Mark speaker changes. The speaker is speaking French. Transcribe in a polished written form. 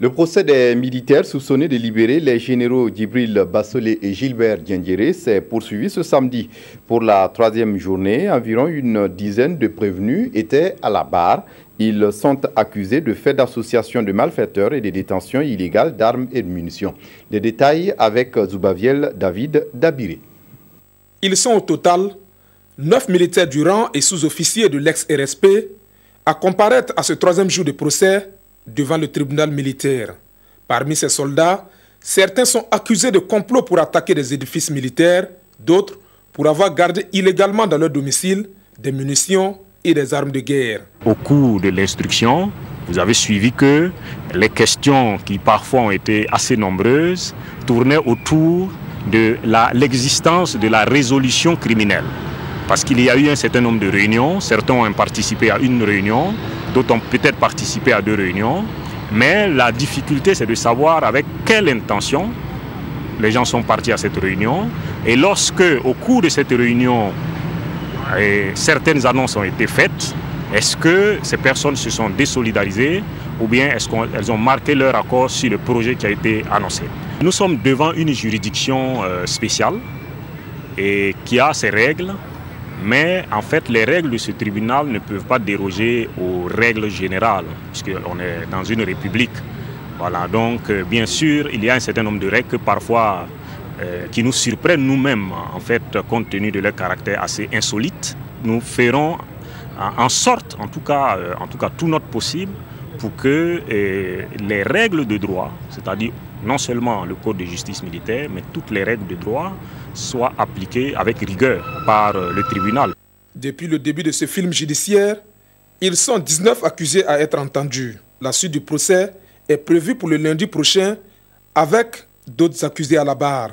Speaker 1: Le procès des militaires soupçonnés de libérer les généraux Djibril Bassolé et Gilbert Diendéré s'est poursuivi ce samedi. Pour la troisième journée, environ une dizaine de prévenus étaient à la barre. Ils sont accusés de faits d'association de malfaiteurs et de détention illégale d'armes et de munitions. Des détails avec Zoubaviel David Dabiré.
Speaker 2: Ils sont au total 9 militaires du rang et sous-officiers de l'ex-RSP à comparaître à ce troisième jour de procès devant le tribunal militaire. Parmi ces soldats, certains sont accusés de complot pour attaquer des édifices militaires, d'autres pour avoir gardé illégalement dans leur domicile des munitions et des armes de guerre.
Speaker 3: Au cours de l'instruction, vous avez suivi que les questions qui parfois ont été assez nombreuses tournaient autour de l'existence de la résolution criminelle. Parce qu'il y a eu un certain nombre de réunions, certains ont participé à une réunion, d'autres ont peut-être participé à 2 réunions, mais la difficulté c'est de savoir avec quelle intention les gens sont partis à cette réunion. Et lorsque, au cours de cette réunion, certaines annonces ont été faites, est-ce que ces personnes se sont désolidarisées ou bien est-ce qu'elles ont marqué leur accord sur le projet qui a été annoncé? Nous sommes devant une juridiction spéciale et qui a ses règles. Mais en fait, les règles de ce tribunal ne peuvent pas déroger aux règles générales, puisqu'on est dans une république. Voilà, donc bien sûr, il y a un certain nombre de règles que parfois qui nous surprennent nous-mêmes, en fait, compte tenu de leur caractère assez insolite. Nous ferons en sorte, en tout cas tout notre possible, pour que les règles de droit, c'est-à-dire non seulement le code de justice militaire, mais toutes les règles de droit soient appliquées avec rigueur par le tribunal.
Speaker 2: Depuis le début de ce film judiciaire, ils sont 19 accusés à être entendus. La suite du procès est prévue pour le lundi prochain avec d'autres accusés à la barre.